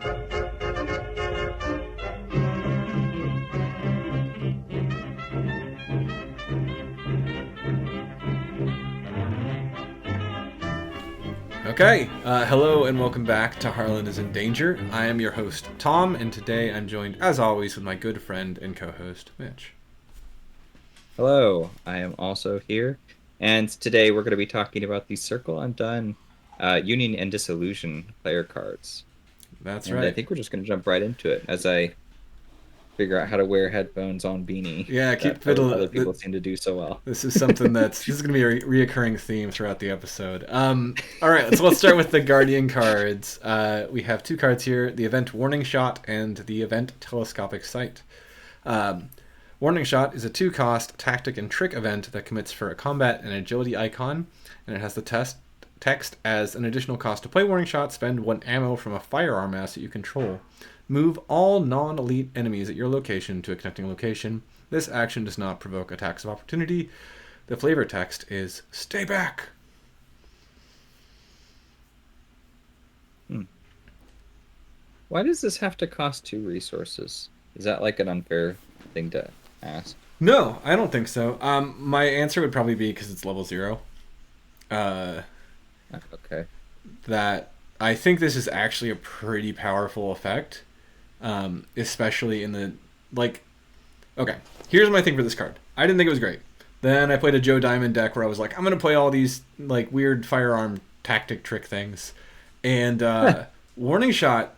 Okay, hello and welcome back to Harlan is in Danger. I am your host, Tom, and today I'm joined, as always, with my good friend and co-host, Mitch. Hello, I am also here, and today we're going to be talking about the Circle Undone Union and Disillusion player cards. That's And I right. think we're just going to jump right into it as I figure out how to wear headphones on Beanie Yeah, that keep fiddling. other people seem to do so well. This is something this is going to be a reoccurring theme throughout the episode. All right, so let's start with the Guardian cards. We have two cards here: the Event Warning Shot and the Event Telescopic Sight. Warning Shot is a 2-cost tactic and trick event that commits for a combat and agility icon, and it has the text as an additional cost to play Warning Shot, spend 1 ammo from a firearm asset you control. Move all non-elite enemies at your location to a connecting location. This action does not provoke attacks of opportunity. The flavor text is "Stay back." Why does this have to cost 2 resources? Is that like an unfair thing to ask? No, I don't think so. My answer would probably be because it's level 0. Okay. That I think this is actually a pretty powerful effect, especially in the Okay, here's my thing for this card. I didn't think it was great. Then I played a Joe Diamond deck where I was like, I'm gonna play all these like weird firearm tactic trick things, and Warning Shot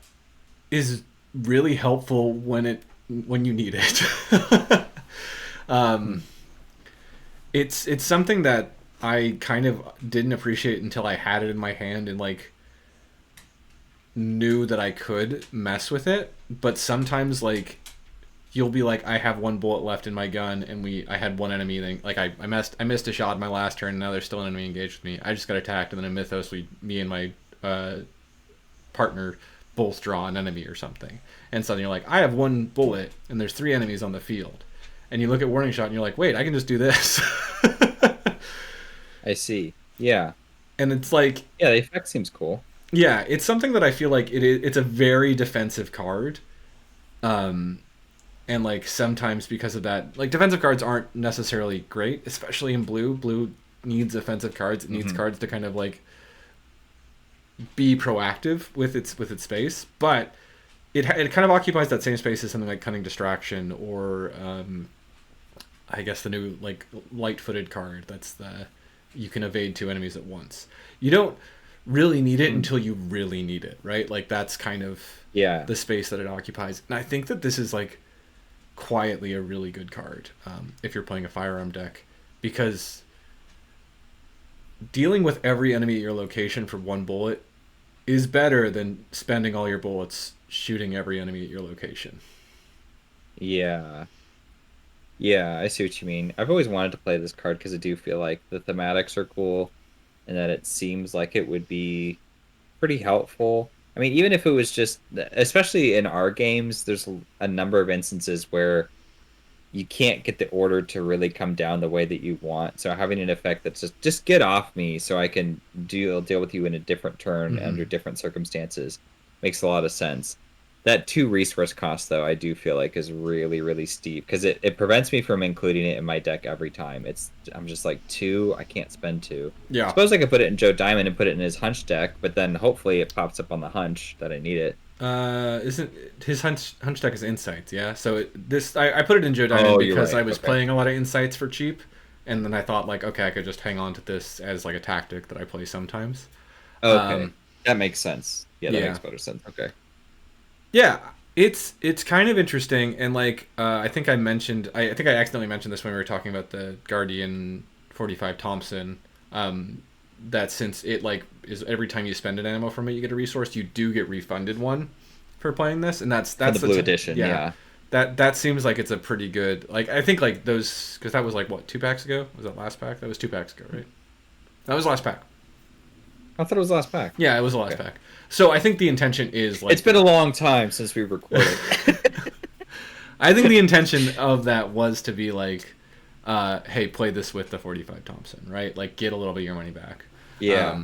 is really helpful when you need it. It's something that I kind of didn't appreciate until I had it in my hand and like knew that I could mess with it. But sometimes like you'll be like, I have 1 bullet left in my gun, and I had 1 enemy. Then like I missed a shot in my last turn, and now there's still an enemy engaged with me. I just got attacked, and then in Mythos, me and my partner both draw an enemy or something, and suddenly you're like, I have 1 bullet, and there's 3 enemies on the field, and you look at Warning Shot, and you're like, wait, I can just do this. I see. Yeah. And it's like, Yeah, the effect seems cool. yeah, it's something that I feel like it's a very defensive card. And like sometimes because of that, like defensive cards aren't necessarily great, especially in blue. Blue needs offensive cards. It needs cards to kind of like be proactive with its space, but it kind of occupies that same space as something like Cunning Distraction or I guess the new like Light-Footed card. That's the you can evade 2 enemies at once. You don't really need it until you really need it, right? Like that's kind of the space that it occupies. And I think that this is like quietly a really good card if you're playing a firearm deck, because dealing with every enemy at your location for 1 bullet is better than spending all your bullets shooting every enemy at your location. Yeah. Yeah, I see what you mean. I've always wanted to play this card because I do feel like the thematics are cool and that it seems like it would be pretty helpful. I mean, even if it was just, especially in our games, there's a number of instances where you can't get the order to really come down the way that you want. So having an effect that's just get off me so I can deal with you in a different turn under different circumstances makes a lot of sense. That 2 resource cost, though, I do feel like is really, really steep because it prevents me from including it in my deck every time. I'm just like 2, I can't spend 2. Yeah. I suppose I could put it in Joe Diamond and put it in his hunch deck, but then hopefully it pops up on the hunch that I need it. Isn't his hunch deck is Insights? Yeah. So I put it in Joe Diamond because right. I was playing a lot of Insights for cheap, and then I thought like, okay, I could just hang on to this as like a tactic that I play sometimes. Okay, that makes sense. Yeah, that makes better sense. Okay. Yeah, it's kind of interesting, and like I think I accidentally mentioned this when we were talking about the Guardian 45 Thompson. That since it like is every time you spend an ammo from it, you get a resource. You do get refunded 1 for playing this, and that's the blue edition. Yeah. That seems like it's a pretty good, like I think like those, because that was like what, 2 packs ago? Was that last pack? That was 2 packs ago, right? That was last pack. I thought it was last pack. Yeah, it was the last pack. So I think the intention is like, it's been a long time since we recorded. I think the intention of that was to be like, hey, play this with the 45 Thompson, right? Like get a little bit of your money back. Yeah.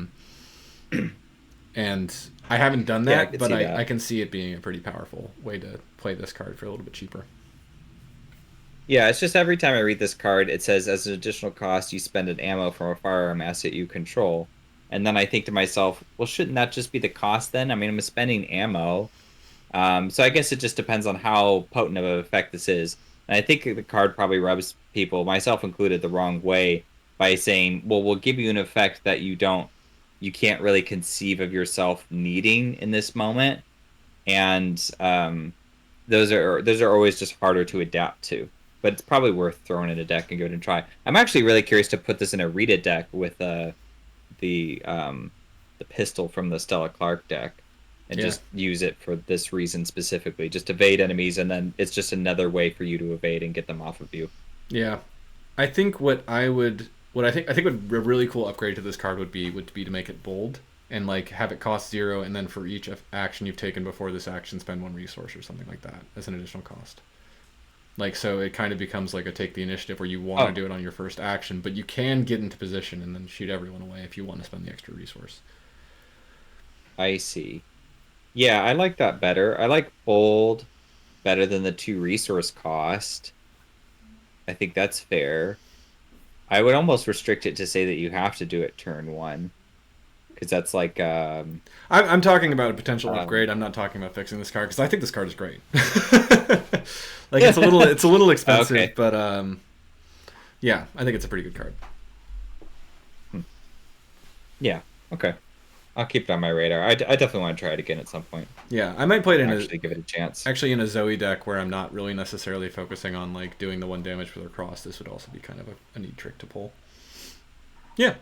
And I haven't done Yeah, I that, could but see I that. can see it being a pretty powerful way to play this card for a little bit cheaper. Yeah, it's just every time I read this card, it says as an additional cost, you spend an ammo from a firearm asset you control. And then I think to myself, well, shouldn't that just be the cost then? I mean, I'm spending ammo. So I guess it just depends on how potent of an effect this is. And I think the card probably rubs people, myself included, the wrong way by saying, well, we'll give you an effect that you can't really conceive of yourself needing in this moment. And those are always just harder to adapt to. But it's probably worth throwing in a deck and give it a try. I'm actually really curious to put this in a Rita deck with the the pistol from the Stella Clark deck and Yeah. just use it for this reason specifically. Just evade enemies, and then it's just another way for you to evade and get them off of you. Yeah. I think I think would a really cool upgrade to this card would be to make it bold and like have it cost 0, and then for each action you've taken before this action spend 1 resource or something like that as an additional cost. Like, so it kind of becomes like a take the initiative where you want to Oh, do it on your first action, but you can get into position and then shoot everyone away if you want to spend the extra resource. I see. Yeah, I like that better. I like bold better than the 2 resource cost. I think that's fair. I would almost restrict it to say that you have to do it turn 1 because that's like I'm talking about a potential um upgrade. I'm not talking about fixing this card because I think this card is great. Like, it's a little expensive, okay. but yeah, I think it's a pretty good card. Hmm. Yeah. Okay. I'll keep it on my radar. I definitely want to try it again at some point. Yeah, I might play it in a Actually, give it a chance. actually in a Zoe deck where I'm not really necessarily focusing on like doing the 1 damage for their cross. This would also be kind of a neat trick to pull. Yeah,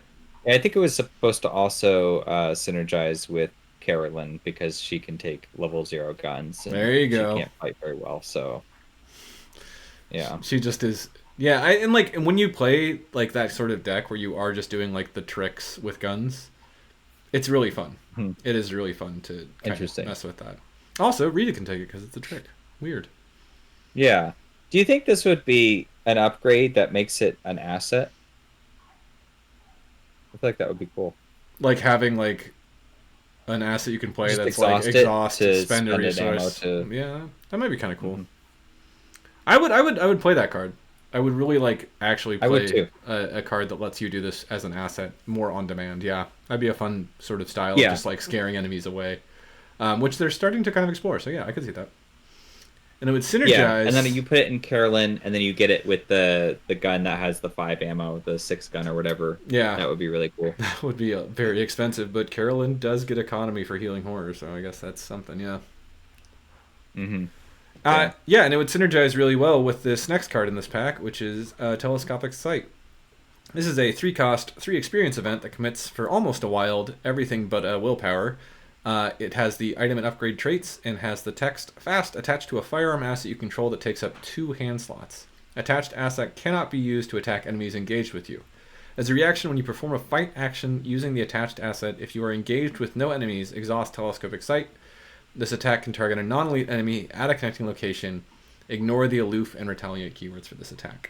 Yeah, I think it was supposed to also synergize with Carolyn because she can take level 0 guns there and you she go. can't fight very well. So yeah. She just is. Yeah, and when you play like that sort of deck where you are just doing like the tricks with guns, it's really fun. Hmm. It is really fun to kind of Interesting. mess with that. Also, Rita can take it because it's a trick. Weird. Yeah. Do you think this would be an upgrade that makes it an asset? I feel like that would be cool. Like having like an asset you can play Just that's like exhaust it exhaust, to spend a spend an ammo resource. to. Yeah, that might be kind of cool. Mhm. I would play that card. I would really like actually I would play too. a card that lets you do this as an asset more on demand. Yeah, that'd be a fun sort of style of Yeah. just like scaring enemies away, which they're starting to kind of explore. So yeah, I could see that, and it would Yeah, and then synergize. you put it in Carolyn, and then you get it with the gun that has the 5 ammo, the 6 gun or whatever. Yeah, That would be really cool. that would be very expensive, but Carolyn does get economy for healing horror, so I guess that's something. Yeah. Hmm. Yeah. Yeah, and it would synergize really well with this next card in this pack, which is Telescopic Sight. This is a 3 cost, 3 experience event that commits for almost a wild, everything but willpower. It has the item and upgrade traits and has the text fast attached to a firearm asset you control that takes up 2 hand slots. Attached asset cannot be used to attack enemies engaged with you. As a reaction, when you perform a fight action using the attached asset, if you are engaged with no enemies, exhaust Telescopic Sight. This attack can target a non-elite enemy at a connecting location. Ignore the aloof and retaliate keywords for this attack.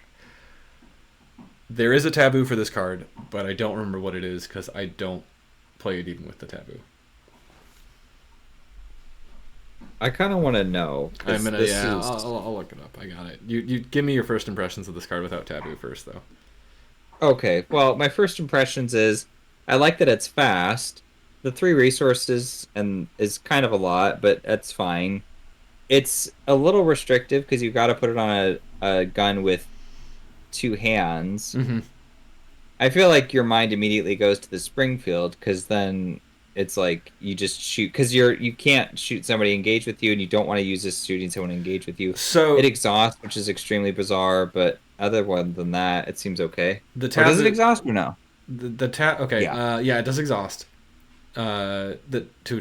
There is a taboo for this card, but I don't remember what it is because I don't play it even with the taboo. I kind of want to know I'm because gonna this yeah, is I'll look it up. I got it. You give me your first impressions of this card without taboo first though. okay. Well, my first impressions is I like that it's fast. The 3 resources and is kind of a lot, but that's fine. It's a little restrictive because you've got to put it on a gun with 2 hands. Mm-hmm. I feel like your mind immediately goes to the Springfield because then it's like you just shoot because you can't shoot somebody engaged with you and you don't want to use this shooting someone engaged with you. It So exhausts, which is extremely bizarre, but other than that, it seems okay. the Or does it taboo, exhaust or no? okay, Yeah. yeah, it does exhaust. To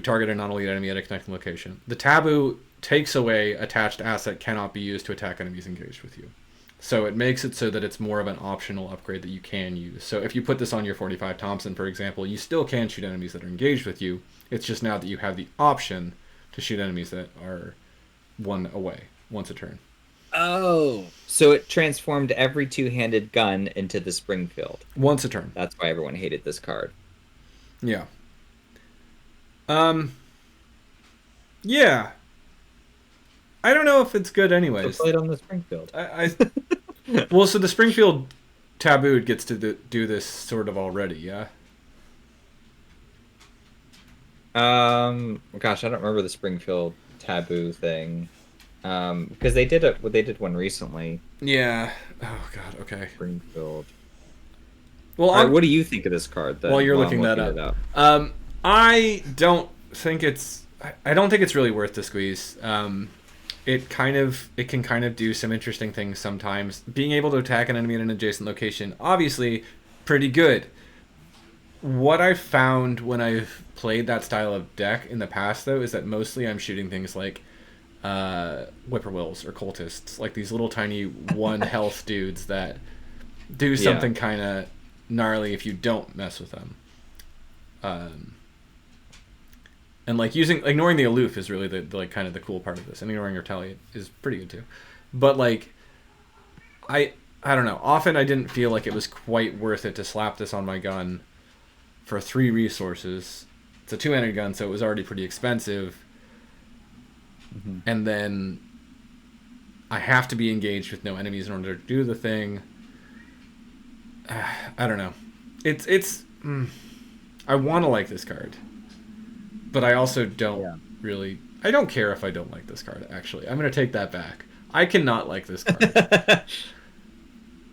target a non-elite enemy at a connecting location. The taboo takes away attached asset cannot be used to attack enemies engaged with you. So it makes it so that it's more of an optional upgrade that you can use. So if you put this on your 45 Thompson, for example, you still can shoot enemies that are engaged with you. It's just now that you have the option to shoot enemies that are 1 away once a turn. Oh. So it transformed every 2-handed gun into the Springfield. Once a turn. That's why everyone hated this card. Yeah. Um, Yeah, I don't know if it's good So anyways. play it on the Springfield. I well, so the Springfield Tabooed gets to do this sort of already, yeah. Gosh, I don't remember the Springfield taboo thing. Because they did one recently. Yeah. Oh God. Okay. Springfield. Well, All right, what do you think of this card while then? you're While I'm looking that looking up, it up. I don't think it's. I don't think it's really worth the squeeze. It can kind of do some interesting things sometimes. Being able to attack an enemy in an adjacent location, obviously, pretty good. What I've found when I've played that style of deck in the past, though, is that mostly I'm shooting things like whippoorwills or cultists, like these little tiny one health dudes that do Yeah. something kind of gnarly if you don't mess with them. And like ignoring the aloof is really the like kind of the cool part of this, and ignoring retaliate is pretty good too. But like, I don't know. Often I didn't feel like it was quite worth it to slap this on my gun for 3 resources. It's a 2-handed gun, so it was already pretty expensive. Mm-hmm. And then I have to be engaged with no enemies in order to do the thing. I don't know. It's. I want to like this card, but I also don't really. I don't care if I don't like this card. Actually, I'm gonna take that back. I cannot like this card.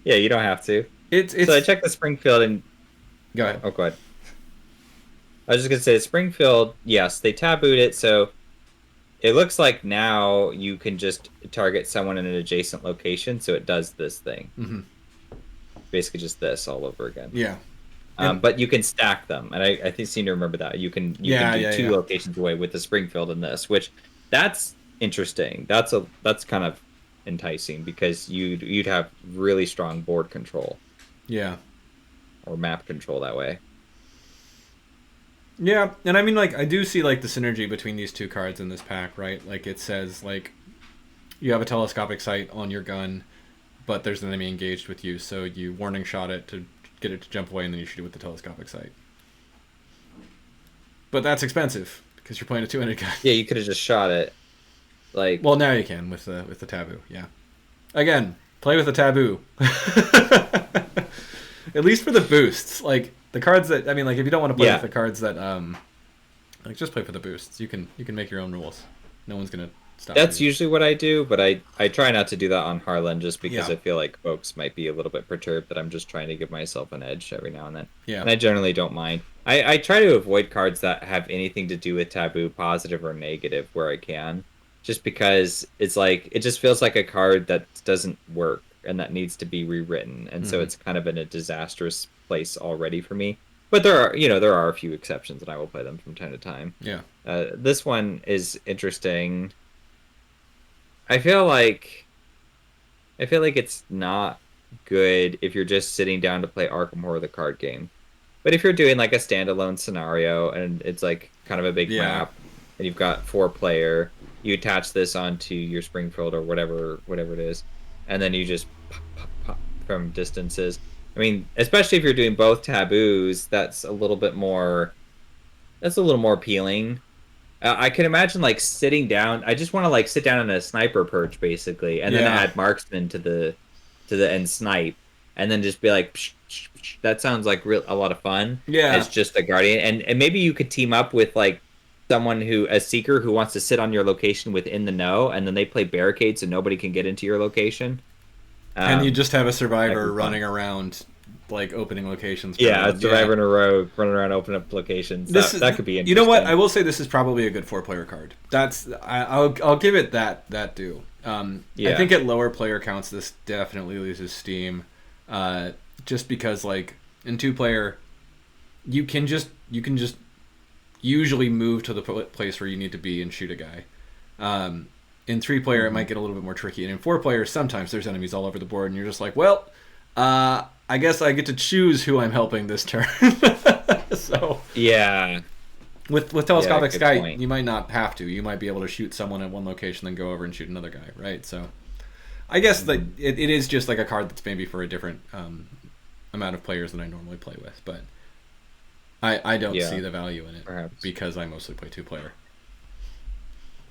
Yeah, you don't have to. It's. So I checked the Springfield and Go ahead. oh, go ahead. I was just gonna say Springfield. Yes, they tabooed it, so it looks like now you can just target someone in an adjacent location, so it does this thing. Mm-hmm. Basically, just this all over again. Yeah. But you can stack them, and I think seem to remember that you can do 2 locations away with the Springfield and this, which that's interesting. That's kind of enticing because you'd have really strong board control. Yeah. Or map control that way. Yeah, and I mean, like, I do see, like, the synergy between these 2 cards in this pack, right? Like, it says, like, you have a telescopic sight on your gun, but there's an enemy engaged with you, so you warning shot it to get it to jump away, and then you shoot it with the telescopic sight. But that's expensive, because you're playing a 2-handed gun. Yeah, you could have just shot it. Like, well, now you can with the taboo, yeah. Again, play with the taboo. At least for the boosts. Like, the cards that, I mean, like, if you don't want to play with the cards that, like, just play for the boosts. You can make your own rules. No one's going to stop you. That's usually what I do, but I try not to do that on Harlan just because I feel like folks might be a little bit perturbed that I'm just trying to give myself an edge every now and then. Yeah. And I generally don't mind. I try to avoid cards that have anything to do with taboo, positive or negative, where I can. Just because it's like, it just feels like a card that doesn't work and that needs to be rewritten. And so it's kind of in a disastrous place already for me. But there are a few exceptions, and I will play them from time to time. Yeah. This one is interesting. I feel like it's not good if you're just sitting down to play Arkham Horror the card game. But if you're doing like a standalone scenario and it's like kind of a big map and you've got 4-player, you attach this onto your Springfield or whatever it is, and then you just pop from distances. I mean, especially if you're doing both taboos, that's a little more appealing. I can imagine like sitting down. I just want to like sit down in a sniper perch basically, and then add marksman to the end snipe, and then just be like, psh, psh, psh. That sounds like a lot of fun. Yeah, as just a guardian, and maybe you could team up with like someone a seeker who wants to sit on your location within the know, and then they play barricades so nobody can get into your location. And you just have a survivor running around, like, opening locations. Yeah, a survivor in a row running around opening up locations. That could be interesting. You know what? I will say this is probably a good 4-player card. I'll give it that due. I think at lower player counts, this definitely loses steam. Just because, like, in 2-player, you can just usually move to the place where you need to be and shoot a guy. In 3-player, it might get a little bit more tricky, and in 4-player, sometimes there's enemies all over the board, and you're just like, well, I guess I get to choose who I'm helping this turn. So yeah, with telescopic sight, you might not have to. You might be able to shoot someone at one location, then go over and shoot another guy, right? So I guess that it is just like a card that's maybe for a different amount of players than I normally play with, but I don't see the value in it because I mostly play 2-player.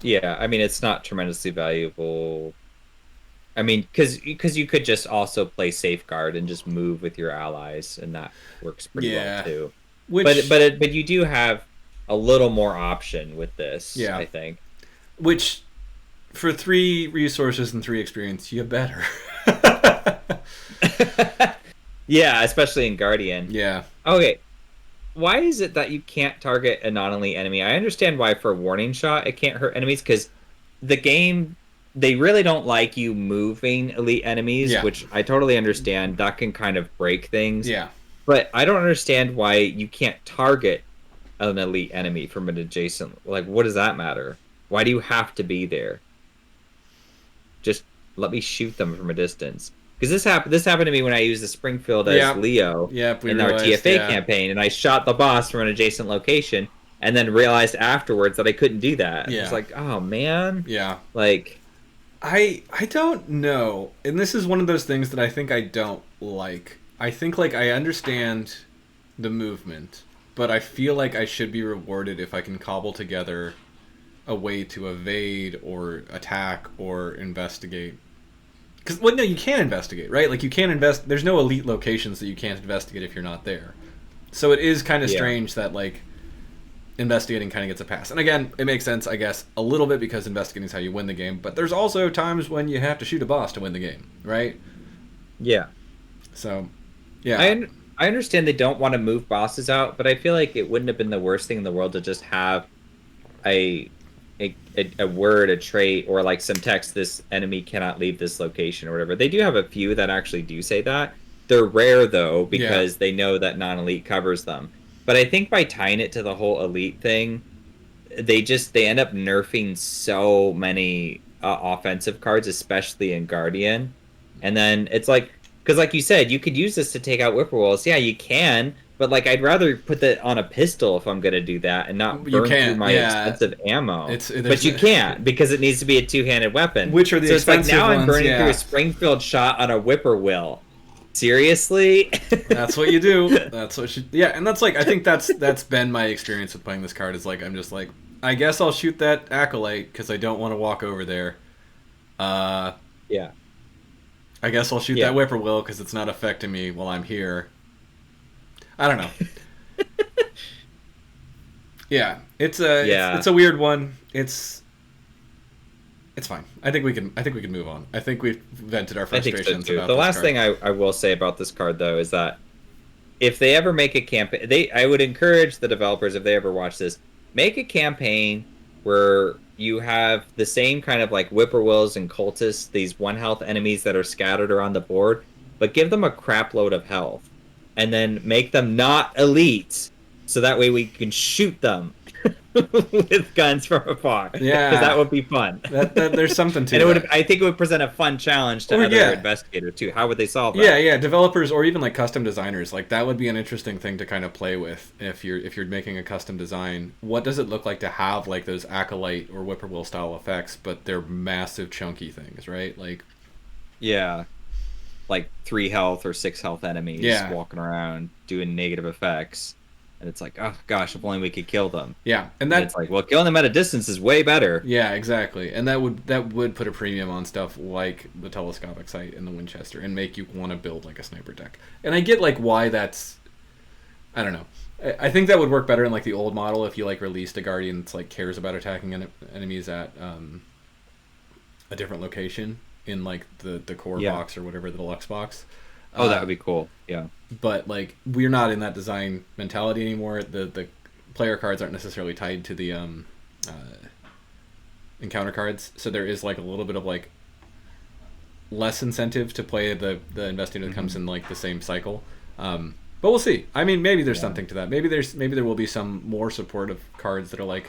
Yeah, I mean, it's not tremendously valuable. I mean, because you could just also play safeguard and just move with your allies, and that works pretty well Yeah. too. But Which, but you do have a little more option with this, yeah. I think. Which, for 3 resources and 3 experience, you better. Yeah, especially in Guardian. Yeah. Okay, why is it that you can't target a non-elite enemy? I understand why for warning shot it can't hurt enemies because the game they really don't like you moving elite enemies, Yeah. which I totally understand. That can kind of break things. Yeah. But I don't understand why you can't target an elite enemy from an adjacent. Like, what does that matter? Why do you have to be there? Just let me shoot them from a distance. Because this happened to me when I used the Springfield as Yeah. Leo Yep, we in our realized, TFA yeah. campaign, and I shot the boss from an adjacent location, and then realized afterwards that I couldn't do that. Yeah. I was like, oh man, Yeah. like I don't know. And this is one of those things that I think I don't like. I think like I understand the movement, but I feel like I should be rewarded if I can cobble together a way to evade or attack or investigate. Because, well, no, you can investigate, right? Like, you can't invest. There's no elite locations that you can't investigate if you're not there. So it is kind of yeah, strange that, like, investigating kind of gets a pass. And again, it makes sense, I guess, a little bit because investigating is how you win the game. But there's also times when you have to shoot a boss to win the game, right? yeah. So, yeah. I understand they don't want to move bosses out, but I feel like it wouldn't have been the worst thing in the world to just have a a word, a trait, or like some text. This enemy cannot leave this location or whatever. They do have a few that actually do say that. They're rare though Yeah. because they know that non-elite covers them. But I think by tying it to the whole elite thing, they end up nerfing so many offensive cards, especially in Guardian. And then it's like, because like you said, you could use this to take out whippoorwills. Yeah, you can, but like I'd rather put that on a pistol if I'm gonna do that and not You burn through can't, my yeah. expensive ammo. There's But you can't because it needs to be a two-handed weapon. which are the So it's like expensive now I'm ones, burning through yeah. a Springfield shot on a whippoorwill. Seriously? That's what you do. That's what you. Yeah, and that's like I think that's been my experience with playing this card. Is like I'm just like I guess I'll shoot that acolyte because I don't want to walk over there. Uh, Yeah. I guess I'll shoot Yeah. that whippoorwill because it's not affecting me while I'm here. I don't know. Yeah, Yeah. it's a weird one. It's fine. I think we can move on. I think we've vented our I think so frustrations too. about The this last card. thing I will say about this card though is that if they ever make a campaign, I would encourage the developers if they ever watch this, make a campaign where you have the same kind of like whippoorwills and cultists, these 1 health enemies that are scattered around the board, but give them a crap load of health, and then make them not elites, so that way we can shoot them with guns from afar. Yeah. Because that would be fun. That there's something to And it that. would, I think it would present a fun challenge to Or, other yeah. investigators too. How would they solve that? Yeah, developers or even like custom designers, like that would be an interesting thing to kind of play with if you're making a custom design. What does it look like to have like those acolyte or whippoorwill style effects, but they're massive chunky things, right? Like Yeah. Like 3 health or 6 health enemies Yeah. walking around doing negative effects. And it's like, oh gosh, if only we could kill them. yeah, and And that it's like, well, killing them at a distance is way better. yeah, exactly. And that would put a premium on stuff like the telescopic sight and the Winchester and make you want to build like a sniper deck. And I get like why that's I don't know. I think that would work better in like the old model if you like released a guardian that's like cares about attacking enemies at a different location in like the core Yeah. box or whatever, the deluxe box. Oh, that would be cool. Yeah. But like we're not in that design mentality anymore. The player cards aren't necessarily tied to the encounter cards, so there is like a little bit of like less incentive to play the investigator that comes in like the same cycle. But we'll see. I mean, maybe there's something to that. Maybe there will be some more supportive cards that are like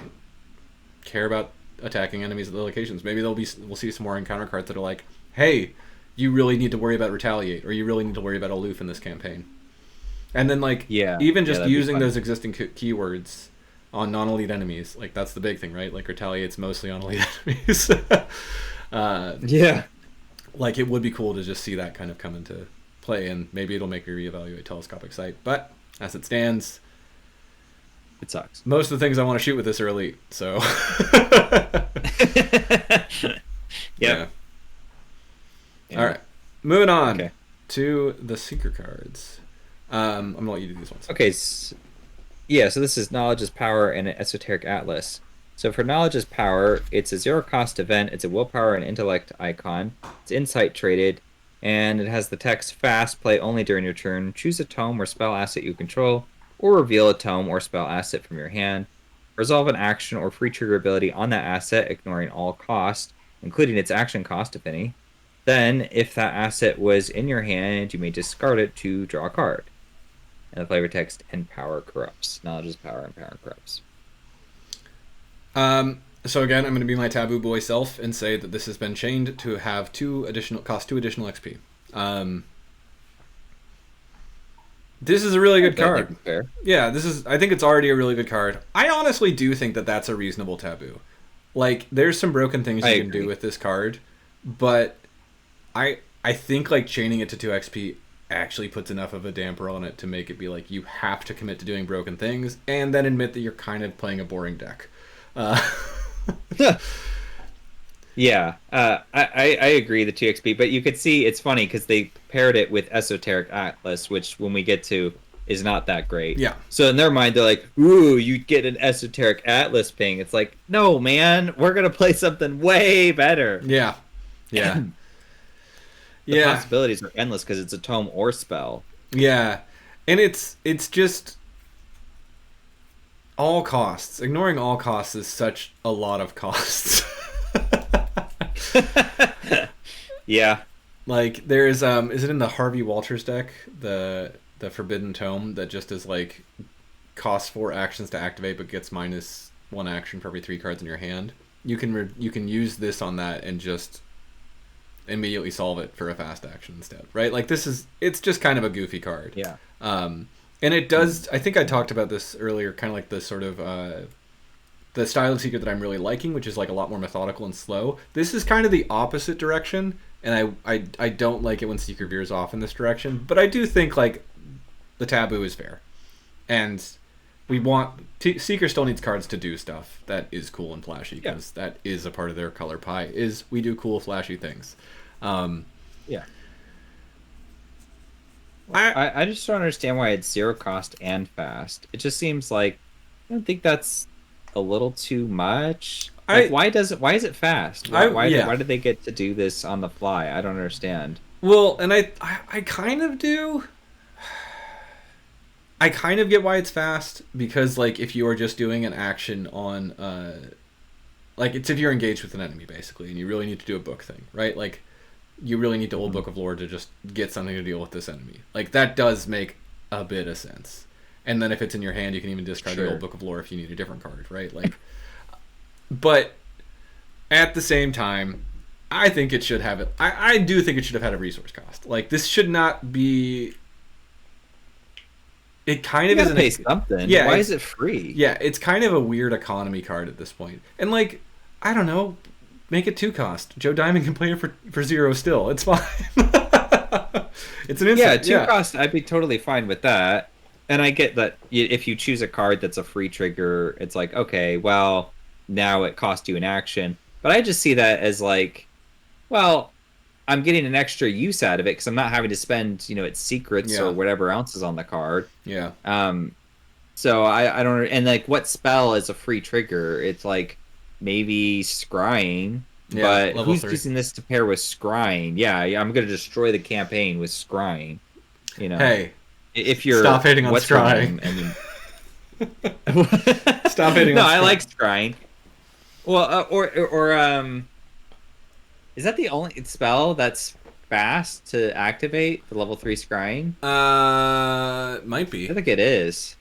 care about attacking enemies at the locations. Maybe we'll see some more encounter cards that are like, hey, you really need to worry about retaliate, or you really need to worry about aloof in this campaign. And then like even just that'd be using fun. those existing keywords on non-elite enemies, like that's the big thing, right? Like retaliate's mostly on elite enemies. Yeah. Like it would be cool to just see that kind of come into play, and maybe it'll make me reevaluate telescopic sight. But as it stands, It sucks. Most of the things I want to shoot with this are elite, so. Yeah. All right, moving on to the Seeker cards. I'm gonna let you do these ones. Okay. Yeah, so this is Knowledge is Power and an Esoteric Atlas. So for Knowledge is Power, it's a zero-cost event. It's a willpower and intellect icon. It's insight traded, and it has the text Fast, play only during your turn. Choose a tome or spell asset you control, or reveal a tome or spell asset from your hand. Resolve an action or free trigger ability on that asset, ignoring all cost, including its action cost, if any. Then, if that asset was in your hand, you may discard it to draw a card. And the flavor text, and power corrupts. Knowledge is power and power corrupts. So again, I'm going to be my taboo boy self and say that this has been chained to have two additional XP. This is a really good card. Fair. Yeah, I think it's already a really good card. I honestly do think that that's a reasonable taboo. Like, there's some broken things you can do with this card, but I think like chaining it to 2 XP actually puts enough of a damper on it to make it be like you have to commit to doing broken things and then admit that you're kind of playing a boring deck. Yeah, I agree, the 2 XP, but you could see it's funny because they paired it with Esoteric Atlas, which when we get to is not that great. Yeah. So in their mind, they're like, ooh, you get an Esoteric Atlas ping. It's like, no, man, we're going to play something way better. Yeah. Yeah. The possibilities are endless because it's a tome or spell. Yeah. And it's just all costs. Ignoring all costs is such a lot of costs. Yeah. Like, there's is it in the Harvey Walters deck, the Forbidden Tome, that just is like costs 4 actions to activate but gets -1 action for every 3 cards in your hand. You can use this on that and just immediately solve it for a fast action instead, right? Like, it's just kind of a goofy card. Yeah. And it does, I think I talked about this earlier, kind of like the sort of the style of Seeker that I'm really liking, which is like a lot more methodical and slow. This is kind of the opposite direction, and I don't like it when Seeker veers off in this direction, but I do think like the taboo is fair, and we want Seeker still needs cards to do stuff that is cool and flashy, because that is a part of their color pie, is we do cool flashy things. Yeah. I just don't understand why it's 0 cost and fast. It just seems like, I don't think that's a little too much. Like, why is it fast? Why did they get to do this on the fly? I don't understand. Well, and I kind of do. I kind of get why it's fast, because like if you are just doing an action on like, it's if you're engaged with an enemy basically and you really need to do a book thing, right? Like, you really need to Old Book of Lore to just get something to deal with this enemy. Like, that does make a bit of sense. And then if it's in your hand, you can even discard the Old Book of Lore if you need a different card, right? Like, but at the same time, I think it should have it. I do think it should have had a resource cost. Like, this should not be. It kind of is pay something. Yeah, why is it free? Yeah, it's kind of a weird economy card at this point. And like, I don't know. Make it 2 cost. Joe Diamond can play it for 0 still. It's fine. It's an instant. Yeah, 2 cost, I'd be totally fine with that. And I get that if you choose a card that's a free trigger, it's like, okay, well, now it costs you an action. But I just see that as like, well, I'm getting an extra use out of it because I'm not having to spend, its secrets or whatever else is on the card. Yeah. So I don't, and like, what spell is a free trigger? It's like, maybe scrying, but who's 3. Using this to pair with scrying? Yeah, I'm going to destroy the campaign with scrying. Hey, if you're stop hating on scrying. Stop hating. No, on I like scrying. Well, or is that the only spell that's fast to activate for level 3 scrying? Might be. I think it is.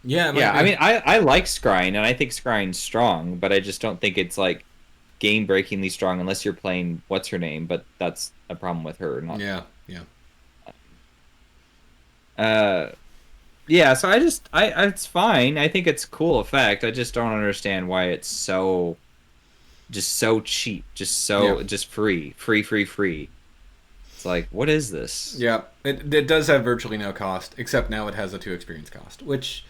Yeah, I mean, I like scrying, and I think scrying's strong, but I just don't think it's like game-breakingly strong unless you're playing what's her name. But that's a problem with her. Not. Yeah. Yeah. So it's fine. I think it's a cool effect. I just don't understand why it's so cheap, just free. It's like, what is this? Yeah, it does have virtually no cost, except now it has a 2 experience cost, which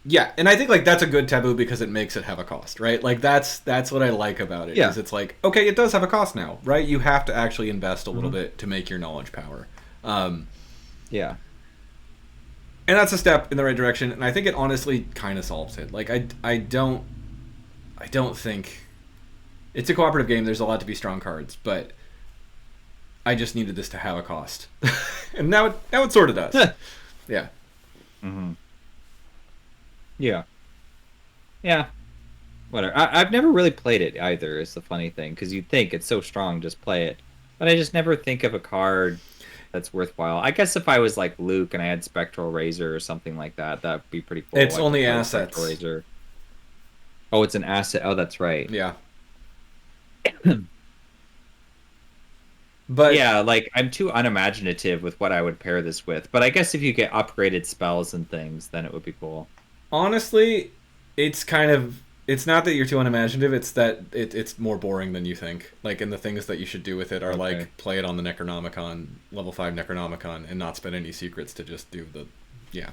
Yeah, and I think like that's a good taboo because it makes it have a cost, right? Like that's what I like about it. Yeah. Is it's like, okay, it does have a cost now, right? You have to actually invest a little Mm-hmm. bit to make your knowledge power. Um, Yeah. and that's a step in the right direction, and I think it honestly kind of solves it. Like I don't think it's a cooperative game. There's a lot to be strong cards, but I just needed this to have a cost, and now it sort of does. Yeah. Mm-hmm. Yeah. Yeah. Whatever. I've never really played it either. Is the funny thing because you'd think it's so strong, just play it. But I just never think of a card that's worthwhile. I guess if I was like Luke and I had Spectral Razor or something like that, that'd be pretty cool. It's I could only play assets. Spectral Razor. Oh, it's an asset. Oh, that's right. Yeah. But Yeah, like I'm too unimaginative with what I would pair this with. But I guess if you get upgraded spells and things, then it would be cool. honestly, it's kind of it's not that you're too unimaginative. It's that it's more boring than you think. Like, and the things that you should do with it are Okay. like play it on the Necronomicon level 5 Necronomicon and not spend any secrets to just do the yeah.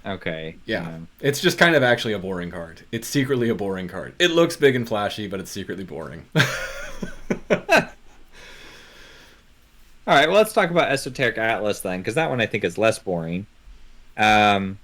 Okay. Yeah. It's just kind of actually a boring card. It's secretly a boring card. It looks big and flashy, but it's secretly boring. All right. Well, let's talk about Esoteric Atlas then, because that one I think is less boring. Um,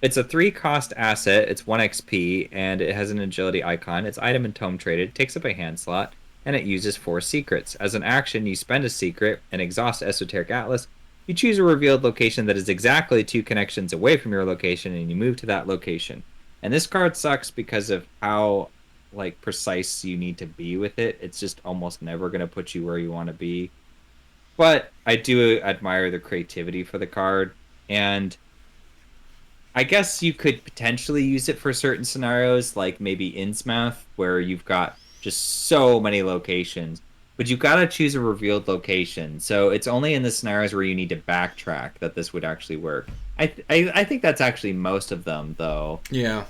it's a 3 cost asset. It's 1 XP, and it has an agility icon. It's item and tome traded, takes up a hand slot, and it uses 4 secrets. As an action, you spend a secret and exhaust Esoteric Atlas. You choose a revealed location that is exactly 2 connections away from your location, and you move to that location. And this card sucks because of how like precise you need to be with it. It's just almost never going to put you where you want to be. But I do admire the creativity for the card, and I guess you could potentially use it for certain scenarios, like maybe Innsmouth, where you've got just so many locations. But you've got to choose a revealed location. So it's only in the scenarios where you need to backtrack that this would actually work. I think that's actually most of them, though. Yeah.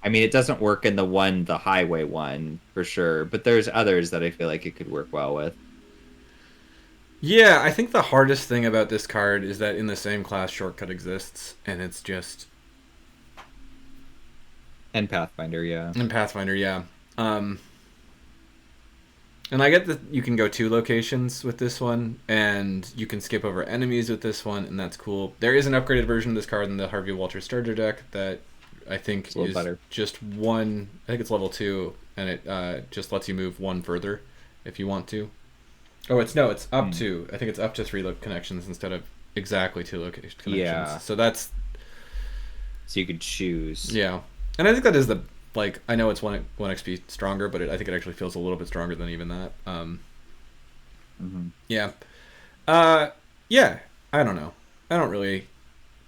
I mean, it doesn't work in the highway one, for sure. But there's others that I feel like it could work well with. Yeah, I think the hardest thing about this card is that in the same class shortcut exists, and it's just And Pathfinder, yeah. in Pathfinder, yeah. And I get that you can go 2 locations with this one, and you can skip over enemies with this one, and that's cool. There is an upgraded version of this card in the Harvey Walter Starter deck that I think It's a little is better. just one. I think it's level 2, and it just lets you move 1 further if you want to. Oh, it's up to. I think it's up to 3 connections instead of exactly 2 location connections. Yeah. So that's So you could choose. yeah, and I think that is the like I know it's one XP stronger, but I think it actually feels a little bit stronger than even that. Mm-hmm. Yeah, yeah. I don't know. I don't really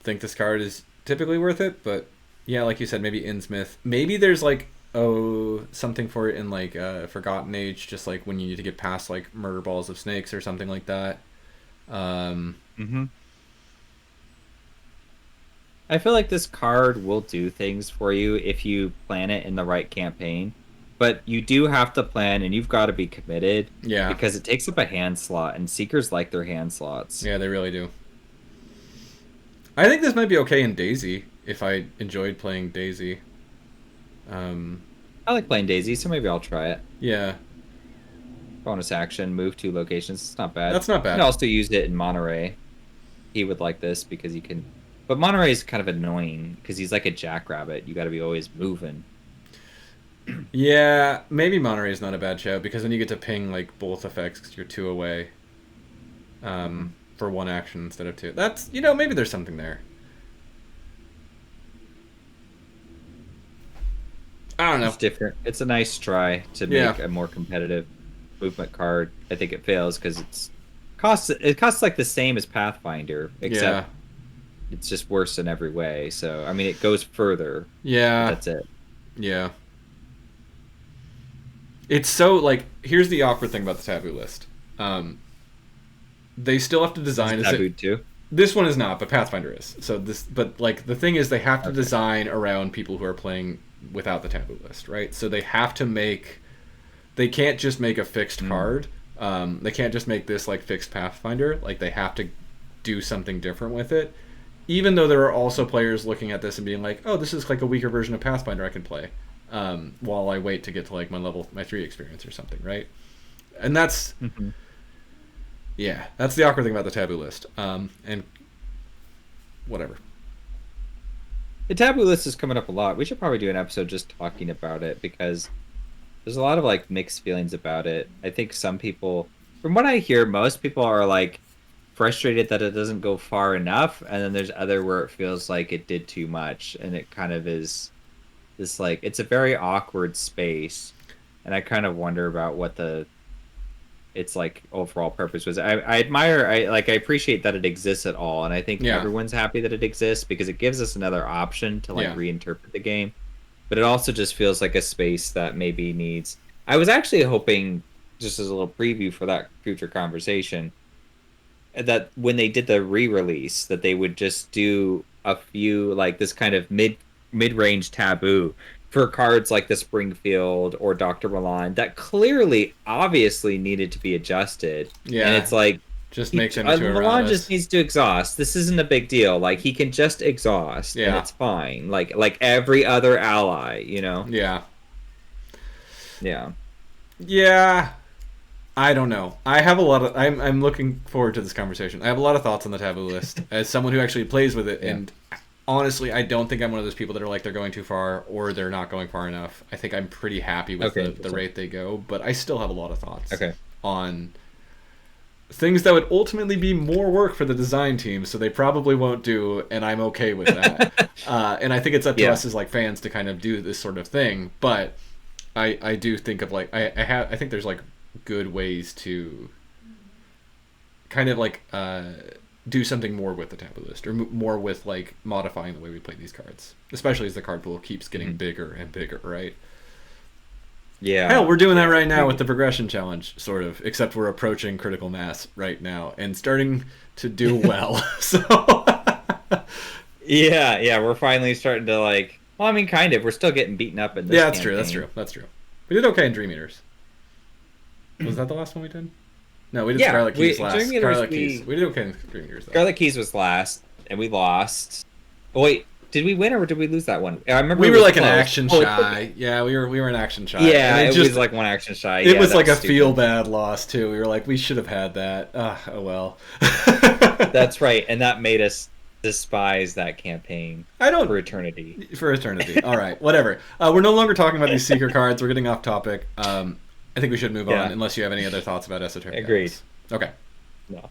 think this card is typically worth it, but yeah, like you said, maybe Innsmouth. Maybe there's like something for it in like Forgotten Age, just like when you need to get past like Murder Balls of Snakes or something like that. Mm-hmm. I feel like this card will do things for you if you plan it in the right campaign. But you do have to plan, and you've got to be committed. Yeah. Because it takes up a hand slot, and Seekers like their hand slots. Yeah, they really do. I think this might be okay in Daisy if I enjoyed playing Daisy. I like playing Daisy, so maybe I'll try it. Yeah. Bonus action, move 2 locations. It's not bad. That's not bad. You can also use it in Monterey. He would like this because he can. But Monterey is kind of annoying because he's like a jackrabbit. You got to be always moving. Yeah, maybe Monterey is not a bad show because then you get to ping like both effects because you're 2 away. For 1 action instead of 2. That's maybe there's something there. I don't know. It's different. It's a nice try to make a more competitive movement card. I think it fails because it costs like the same as Pathfinder, except it's just worse in every way. So I mean, it goes further. Yeah. That's it. Yeah. It's so like here's the awkward thing about the taboo list. They still have to design It's tabooed too. This one is not, but Pathfinder is. But like the thing is, they have to design around people who are playing without the taboo list, right? So they have to make. They can't just make a fixed card. They can't just make this like fixed Pathfinder. Like they have to do something different with it, even though there are also players looking at this and being like, oh, this is like a weaker version of Pathfinder I can play, while I wait to get to like my 3 experience or something, right? And that's yeah, that's the awkward thing about the taboo list. And whatever. The taboo list is coming up a lot. We should probably do an episode just talking about it because there's a lot of like mixed feelings about it. I think some people, from what I hear, most people are like frustrated that it doesn't go far enough, and then there's other where it feels like it did too much, and it kind of is this like it's a very awkward space, and I kind of wonder about what its like overall purpose was. I admire, I appreciate that it exists at all, and I think everyone's happy that it exists because it gives us another option to like reinterpret the game. But it also just feels like a space that maybe needs. I was actually hoping, just as a little preview for that future conversation, that when they did the re-release, that they would just do a few like this kind of mid-range taboo for cards like the Springfield or Dr. Milan that clearly, obviously needed to be adjusted. Yeah, and it's like just makes him into Milan just needs to exhaust. This isn't a big deal. Like he can just exhaust, and it's fine. Like every other ally, you know. Yeah. Yeah. Yeah. I don't know. I have a lot of. I'm looking forward to this conversation. I have a lot of thoughts on the taboo list as someone who actually plays with it, and honestly, I don't think I'm one of those people that are like they're going too far or they're not going far enough. I think I'm pretty happy with the rate they go, but I still have a lot of thoughts on things that would ultimately be more work for the design team, so they probably won't do, and I'm okay with that. And I think it's up to us as like fans to kind of do this sort of thing, but I do think of like I think there's like good ways to kind of like do something more with the taboo list or more with like modifying the way we play these cards, especially as the card pool keeps getting bigger and bigger, right? Yeah. Hell, we're doing that right now with the progression challenge, sort of, except we're approaching critical mass right now and starting to do well. So yeah, we're finally starting to like. Well, I mean, kind of. We're still getting beaten up in this. Yeah, that's true. That's true. We did okay in Dream Eaters. Was that the last one we did? No, we did Scarlet Keys last. Scarlet Keys. We did okay in Dream Eaters, though. Scarlet Keys was last, and we lost. Oh, wait, did we win or did we lose that one? I remember we were like close. An action shy. Yeah, we were an action shy. Yeah, it was like one action shy. It was like a feel bad loss too. We were like, we should have had that. Oh well. That's right, and that made us despise that campaign. For eternity. For eternity. All right, whatever. We're no longer talking about these Seeker cards. We're getting off topic. I think we should move on, unless you have any other thoughts about esoteric. Agreed. Cards. Okay. No.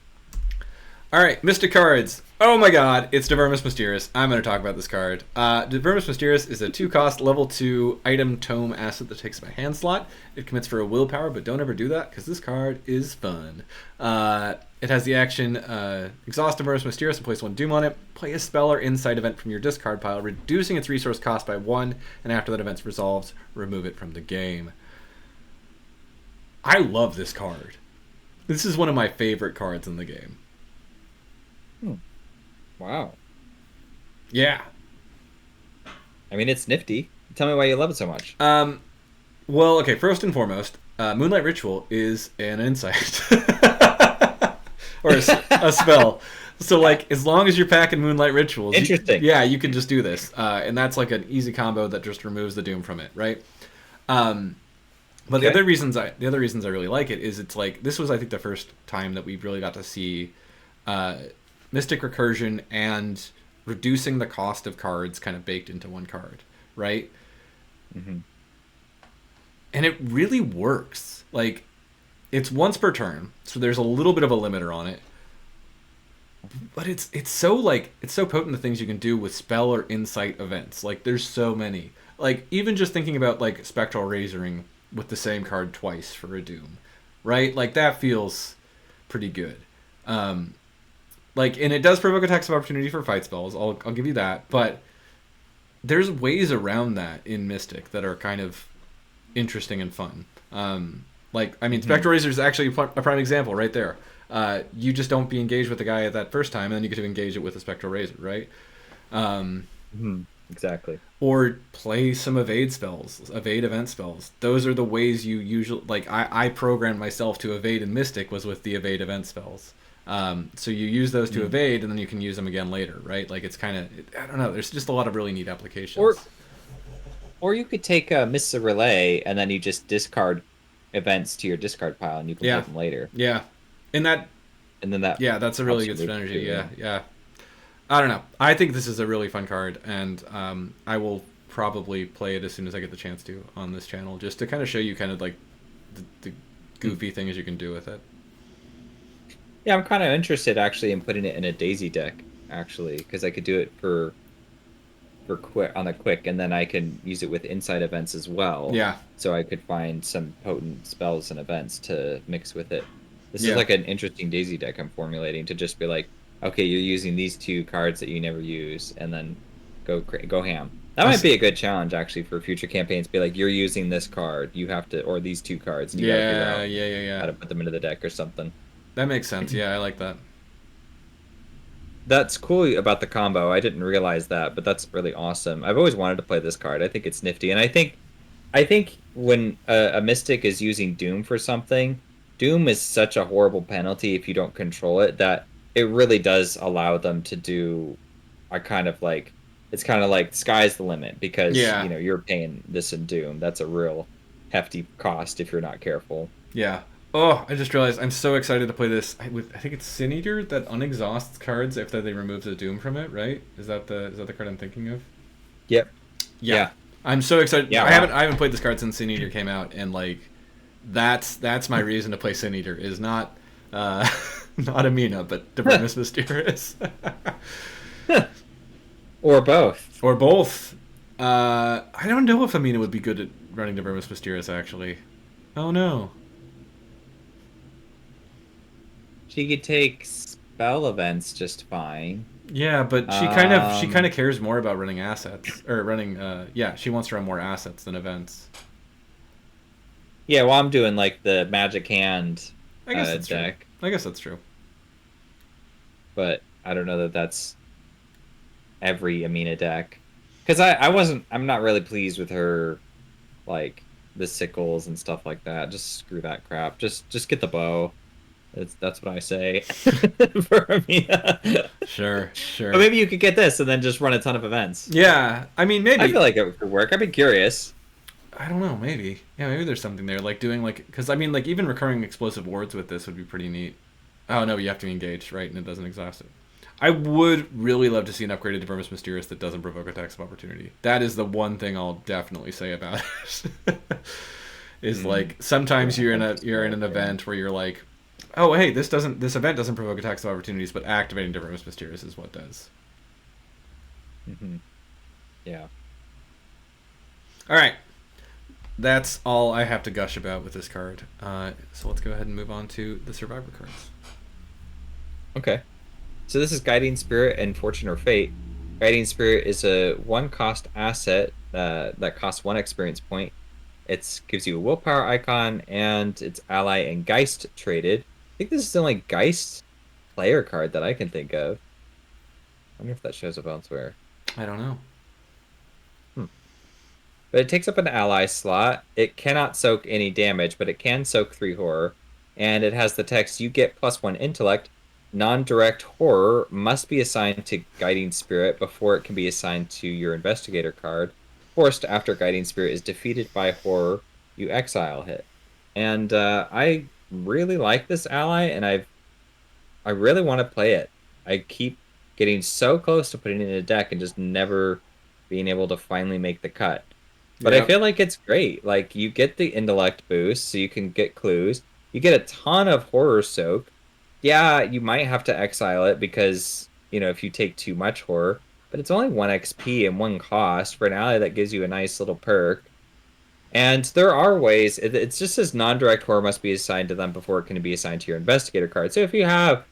All right, Mystic cards. Oh my god, it's Divermus Mysterious. I'm going to talk about this card. Divermus Mysterious is a 2-cost, level 2 item tome asset that takes up a hand slot. It commits for a willpower, but don't ever do that, because this card is fun. It has the action, exhaust Divermus Mysterious and place 1 Doom on it. Play a spell or insight event from your discard pile, reducing its resource cost by 1, and after that event resolves, remove it from the game. I love this card. This is one of my favorite cards in the game. Wow. Yeah. I mean, it's nifty. Tell me why you love it so much. Well, okay, first and foremost, Moonlight Ritual is an insight. Or a spell. So, like, as long as you're packing Moonlight Rituals... Interesting. You can just do this. And that's, like, an easy combo that just removes the Doom from it, right? But the other reasons I really like it is it's like this was I think the first time that we really got to see Mystic Recursion and reducing the cost of cards kind of baked into one card, right? Mm-hmm. And it really works. Like it's once per turn, so there's a little bit of a limiter on it. But it's so potent the things you can do with spell or insight events. Like there's so many. Like even just thinking about like Spectral Razoring with the same card twice for a Doom, right? Like that feels pretty good. Like, and it does provoke attacks of opportunity for fight spells. I'll give you that, but there's ways around that in Mystic that are kind of interesting and fun. Like, I mean, Spectral Razor is actually a prime example right there. You just don't be engaged with the guy at that first time, and then you get to engage it with a Spectral Razor, right? Exactly. Or play some evade spells, evade event spells. Those are the ways you usually... Like, I programmed myself to evade in Mystic was with the evade event spells. So you use those to evade, and then you can use them again later, right? Like it's kind of, I don't know. There's just a lot of really neat Or applications. or you could take Miss Relay and then you just discard events to your discard pile and you can play Yeah, them later. yeah, and that, And then that yeah, that's a really helps you good loop strategy. too, Yeah, yeah. yeah. I don't know. I think this is a really fun card, and I will probably play it as soon as I get the chance to on this channel, just to kind of show you kind of like the goofy things you can do with it. Yeah, I'm kind of interested actually in putting it in a Daisy deck actually because I could do it for quick on the quick, and then I can use it with inside events as well. Yeah, So I could find some potent spells and events to mix with it. This is yeah. like an interesting Daisy deck I'm formulating to just be like, okay, you're using these two cards that you never use, and then go ham. That I might s- be a good challenge actually for future campaigns. Be like, you're using this card, you have to, or these two cards, and you got to figure yeah, out yeah, yeah, yeah. how to put them into the deck or something. That makes sense. Yeah, I like that. That's cool about the combo. I didn't realize that, but that's really awesome. I've always wanted to play this card. I think it's nifty, and I think when a Mystic is using Doom for something, Doom is such a horrible penalty if you don't control it that it really does allow them to do a kind of like it's kind of like sky's the limit because Yeah, you're paying this in Doom. That's a real hefty cost if you're not careful. yeah. Oh, I just realized I'm so excited to play this. I think it's Sin Eater that unexhausts cards after they remove the Doom from it. Right? Is that the card I'm thinking of? Yep. Yeah, Yeah. I'm so excited. Yeah. I haven't played this card since Sin Eater came out, and like that's my reason to play Sin Eater is not not Amina, but Divernus Mysterious, Wow. Or both. or both. I don't know if Amina would be good at running Divernus Mysterious actually. Oh no. She could take spell events just fine. Yeah, but she kind of Um, cares more about running assets or running. Yeah, she wants to run more assets than events. yeah, well, I'm doing like the Magic Hand I guess that's true. deck, I guess that's true. but I don't know that that's every Amina deck. Because I'm not really pleased with her, like the sickles and stuff like that. Just screw that crap. Just get the bow. That's what I say for Amina. Sure, But sure. maybe you could get this and then just run a ton of events. Yeah, I mean I feel maybe. like it could work. I'd be curious. I don't know. Maybe. Yeah, maybe there's something there. Like doing like because I mean like even recurring explosive wards with this would be pretty neat. Oh no, you have to be engaged, right? And it doesn't exhaust it. I would really love to see an upgraded Vermis Mysterious that doesn't provoke attacks of opportunity. That is the one thing I'll definitely say about it. Is like sometimes Yeah, you're in an event where you're like, oh hey, this event doesn't provoke attacks of opportunities, but activating Vermis Mysterious is what does. hmm Yeah. All right, that's all I have to gush about with this card. So let's go ahead and move on to the Survivor cards. Okay. So this is Guiding Spirit and Fortune or Fate. Guiding Spirit is a one-cost asset that costs one experience point. It gives you a willpower icon and its ally and Geist traded. I think this is the only Geist player card that I can think of. I wonder if that shows up elsewhere. I don't know. Hmm. But it takes up an ally slot. It cannot soak any damage, but it can soak 3 horror. And it has the text, you get +1 intellect. Non-direct horror must be assigned to Guiding Spirit before it can be assigned to your Investigator card. Forced after Guiding Spirit is defeated by horror, you exile it. And I really like this ally, and I really want to play it. I keep getting so close to putting it in a deck and just never being able to finally make the cut. But I Yep. feel like it's great. Like you get the intellect boost, so you can get clues. You get a ton of horror soak. Yeah, you might have to exile it because, if you take too much horror, but it's only 1 XP and 1 cost for an ally that gives you a nice little perk. And there are ways, it's just says non-direct horror must be assigned to them before it can be assigned to your investigator card. So if you have,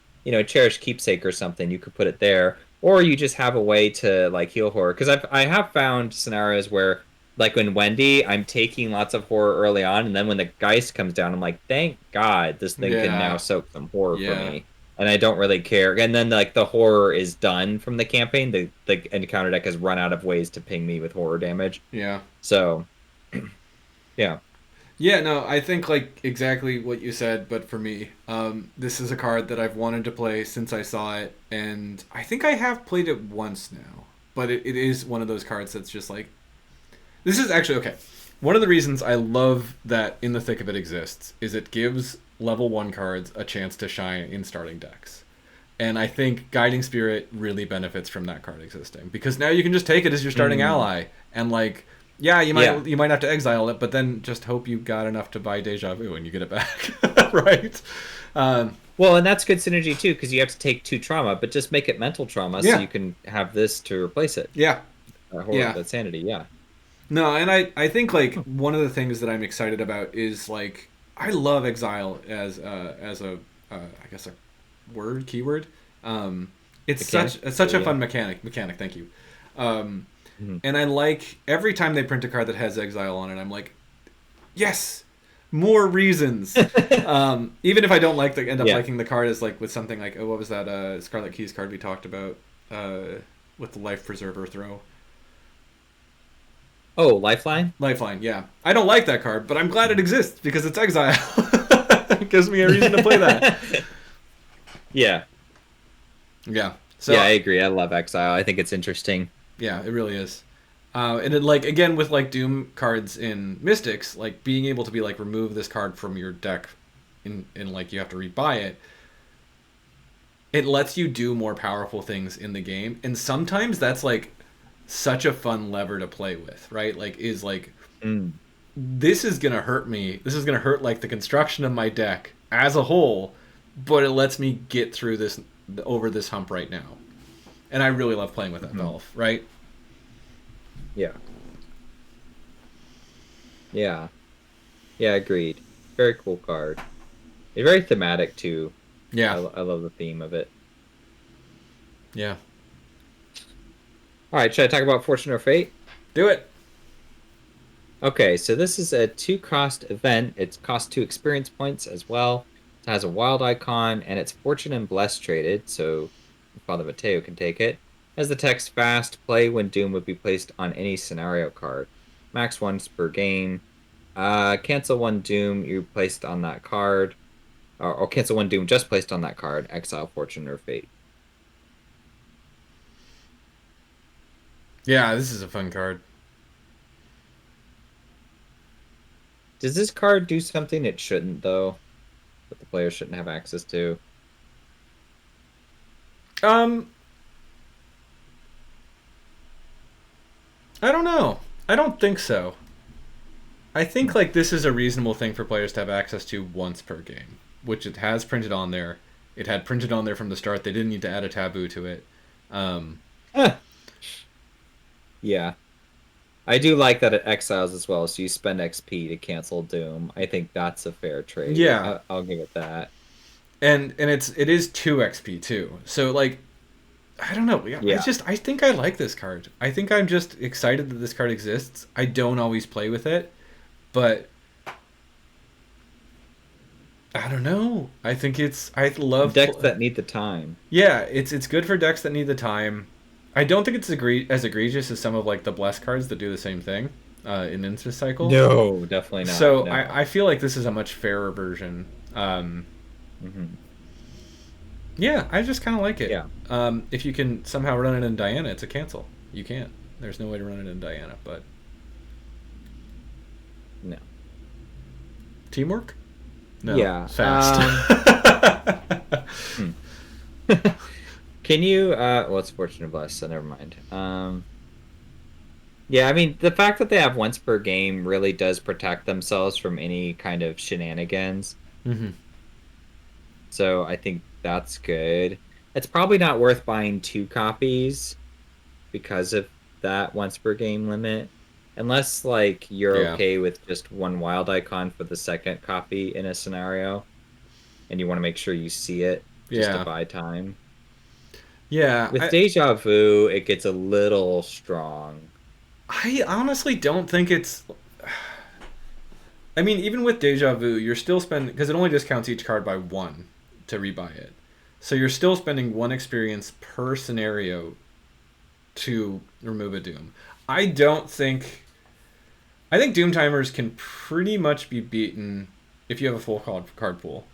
cherished keepsake or something, you could put it there. Or you just have a way to like heal horror. Because I have found scenarios where, like when Wendy, I'm taking lots of horror early on, and then when the Geist comes down, I'm like, thank God this thing can now Yeah. soak some horror for Yeah. me. And I don't really care. And then like the horror is done from the campaign. The encounter deck has run out of ways to ping me with horror damage. Yeah. So yeah. Yeah, no, I think like exactly what you said, but for me, this is a card that I've wanted to play since I saw it, and I think I have played it once now. But it is one of those cards that's just like, this is actually okay. One of the reasons I love that In the Thick of It exists is it gives level 1 cards a chance to shine in starting decks. And I think Guiding Spirit really benefits from that card existing because now you can just take it as your starting ally and like yeah, Yeah. you might have to exile it, but then just hope you got enough to buy Deja Vu and you get it back, right? Um, Well, and that's good synergy too, because you have to take 2 trauma, but just make it mental trauma so yeah, you can have this to replace it. yeah, Horror, yeah. that sanity, yeah. No, and I think like one of the things that I'm excited about is like I love Exile as a I guess a word keyword. Mechanic? It's such Sure, a yeah. fun mechanic. Thank you. Um, Mhm. and I like every time they print a card that has Exile on it. I'm like, yes, more reasons. Even if I don't like the end up Yeah. liking the card as like with something like, oh, what was that Scarlet Keys card we talked about with the Life Preserver throw. Oh, Lifeline? Lifeline, yeah. I don't like that card, but I'm glad it exists because it's Exile. It gives me a reason to play that. Yeah. Yeah. Yeah, I So agree. I love Exile. I think it's interesting. yeah, it really is. And then like again with like Doom cards in Mystics, like being able to be like remove this card from your deck, in like you have to rebuy it. It lets you do more powerful things in the game, and sometimes that's like such a fun lever to play with, right? Like is like Mm. this is gonna hurt me. This is gonna hurt like the construction of my deck as a whole, but it lets me get through this over this hump right now. And I really love playing with that Hmm. valve, right? Yeah. Yeah. Yeah, agreed. Very cool card. It's very thematic too. Yeah, I love the theme of it. yeah. All right, should I talk about Fortune or Fate? Do it. Okay, so this is a 2 cost event. It's cost 2 experience points as well. It has a wild icon, and it's Fortune and Bless traded, so Father Mateo can take it. Has the text fast play when Doom would be placed on any scenario card. Max once per game. Cancel one Doom you placed on that card. Or cancel one Doom just placed on that card. Exile Fortune or Fate. Yeah, this is a fun card. Does this card do something it shouldn't, though? That the player shouldn't have access to? Um, I don't know. I don't think so. I think like this is a reasonable thing for players to have access to once per game, which it has printed on there. It had printed on there from the start. They didn't need to add a taboo to it. Um, Eh, yeah. I do like that it exiles as well, so you spend XP to cancel Doom. I think that's a fair trade. yeah, I'll give it that. and it is 2 XP too. So like I don't know. Yeah, Yeah. I think I like this card. I think I'm just excited that this card exists. I don't always play with it, but I don't know. I think I love Decks that need the time. yeah, it's good for decks that need the time. I don't think it's as egregious as some of like the bless cards that do the same thing in Instant Cycle. No, definitely not. So No. I feel like this is a much fairer version. Hmm. Yeah, I just kind of like it. Yeah. If you can somehow run it in Diana, it's a cancel. You can't. There's no way to run it in Diana, but No. teamwork? No, Yeah. fast. Hmm. Can you well it's Fortune and Bless, so never mind. Yeah, I mean the fact that they have once per game really does protect themselves from any kind of shenanigans. Hmm. So I think that's good. It's probably not worth buying 2 copies because of that once per game limit. Unless like you're Yeah, okay with just one wild icon for the second copy in a scenario and you want to make sure you see it just to yeah, buy time. yeah. With Deja Vu, it gets a little strong. I honestly don't think it's. I mean, even with Deja Vu, you're still spending because it only discounts each card by 1 to rebuy it. So you're still spending 1 experience per scenario to remove a Doom. I don't think I think Doom timers can pretty much be beaten if you have a full card pool,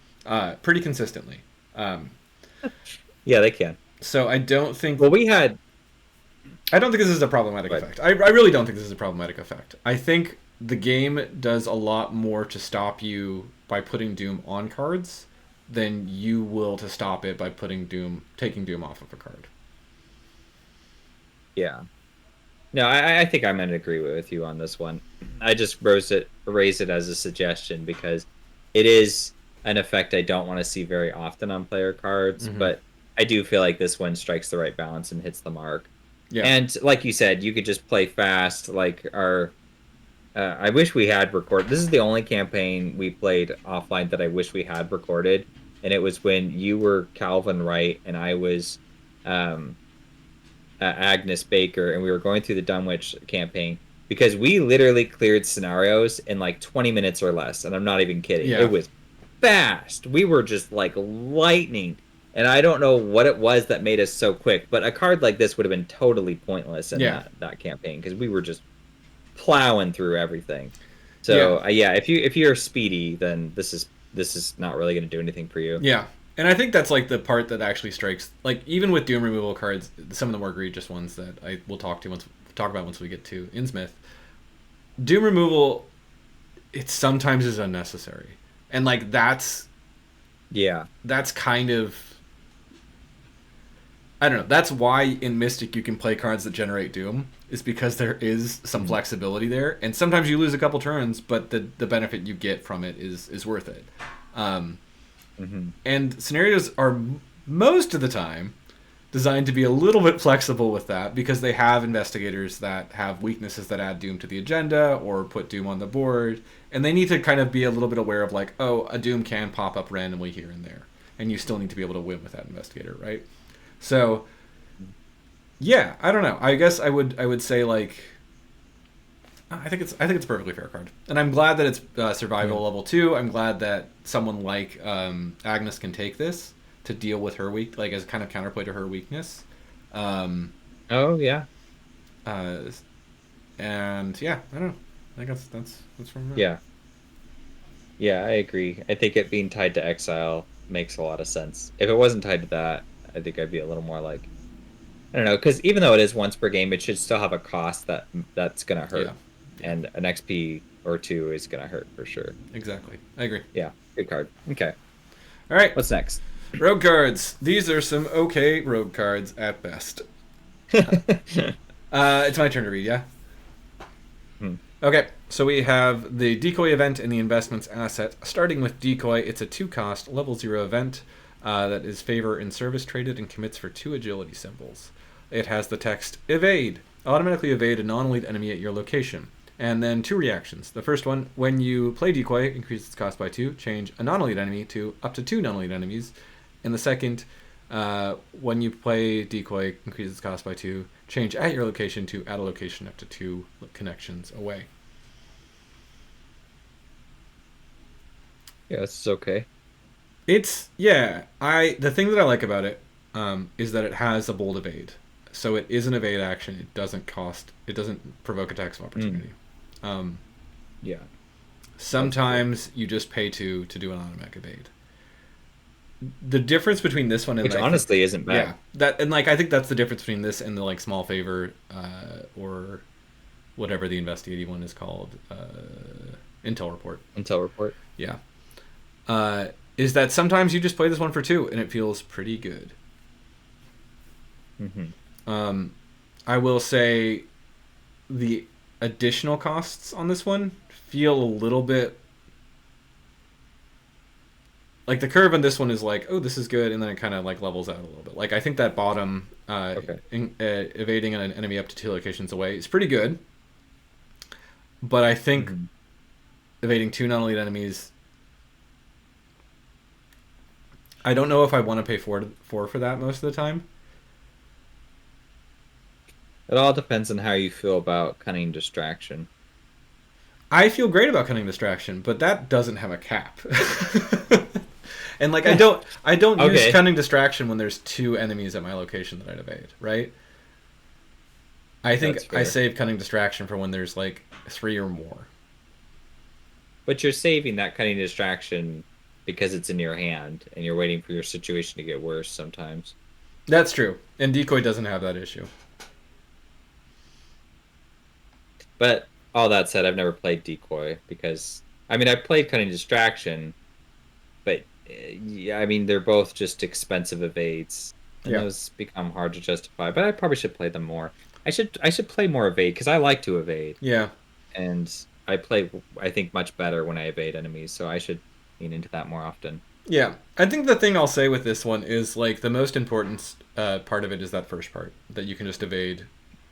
pretty consistently. Um, Yeah, they can. so I don't think Well, we had. I don't think this is a problematic But effect. I really don't think this is a problematic effect. I think the game does a lot more to stop you by putting Doom on cards than you will to stop it by taking Doom off of a card. yeah. No, I think I'm going to agree with you on this one. I just raised it as a suggestion because it is an effect I don't want to see very often on player cards, Mm-hmm. but I do feel like this one strikes the right balance and hits the mark. Yeah. And like you said, you could just play fast. Like I wish we had recorded. This is the only campaign we played offline that I wish we had recorded, and it was when you were Calvin Wright and I was um, Agnes Baker, and we were going through the Dunwich campaign because we literally cleared scenarios in like 20 minutes or less, and I'm not even kidding. Yeah. It was fast. We were just like lightning. And I don't know what it was that made us so quick, but a card like this would have been totally pointless in that campaign because we were just plowing through everything. So yeah, if you're speedy, then this is not really going to do anything for you. Yeah. And I think that's like the part that actually strikes, like even with Doom removal cards, some of the more egregious ones that I will talk about once we get to Innsmouth. Doom removal, it sometimes is unnecessary, and like that's kind of, I don't know. That's why in Mystic you can play cards that generate Doom, is because there is some flexibility there, and sometimes you lose a couple turns, but the benefit you get from it is worth it. And scenarios are most of the time designed to be a little bit flexible with that because they have investigators that have weaknesses that add Doom to the agenda or put Doom on the board, and they need to kind of be a little bit aware of like, oh, a Doom can pop up randomly here and there, and you still need to be able to win with that investigator, right? So yeah, I don't know. I guess I would say like I think it's a perfectly fair card, and I'm glad that it's survival level 2. I'm glad that someone like Agnes can take this to deal with her like as kind of counterplay to her weakness. Oh yeah. And yeah, I don't know. I think that's from there. Yeah. Yeah, I agree. I think it being tied to exile makes a lot of sense. If it wasn't tied to that, I think I'd be a little more like, I don't know, because even though it is once per game, it should still have a cost that's gonna hurt, and an XP or two is gonna hurt for sure. Exactly, I agree. Yeah, good card. Okay, all right. What's next? Rogue cards. These are some okay rogue cards at best. It's my turn to read. Yeah. Okay, so we have the Decoy event and the investments asset. Starting with Decoy, it's a 2-cost, level 0 event that is favor in service traded and commits for 2 agility symbols. It has the text, Evade. Automatically evade a non-elite enemy at your location. And then 2 reactions. The first one, when you play Decoy, increase its cost by 2, change a non-elite enemy to up to 2 non-elite enemies. And the second, when you play Decoy, increase its cost by 2, change at your location to add a location up to 2 connections away. Yeah, this is okay. It's, yeah, the thing that I like about it is that it has a bold evade. So it is an evade action. It doesn't provoke attacks of opportunity. Yeah. Sometimes you just pay 2 to do an automatic evade. The difference between this one and which honestly isn't bad. Yeah, I think that's the difference between this and the like small favor or whatever the investigative one is called, Intel Report. Intel Report. Yeah. Is that sometimes you just play this one for 2 and it feels pretty good. I will say the additional costs on this one feel a little bit like the curve on this one is like, oh, this is good, and then it kind of like levels out a little bit. Like I think that bottom evading an enemy up to 2 locations away is pretty good, but I think evading 2 non-elite enemies, I don't know if I want to pay 4 for that most of the time. It all depends on how you feel about Cunning Distraction. I feel great about Cunning Distraction, but that doesn't have a cap. And like I don't use Cunning Distraction when there's 2 enemies at my location that I'd evade, right? I That's think I fair. save cunning distraction for when there's like 3 or more. But you're saving that cunning distraction because it's in your hand and you're waiting for your situation to get worse sometimes. That's true. And decoy doesn't have that issue. But all that said, I've never played decoy because I mean I played cunning distraction, but yeah, I mean they're both just expensive evades, and Yeah. those become hard to justify. But I probably should play them more. I should play more evade because I like to evade, Yeah. and I play I think much better when I evade enemies. So I should lean into that more often. Yeah. I think the thing I'll say with this one is like the most important part of it is that first part that you can just evade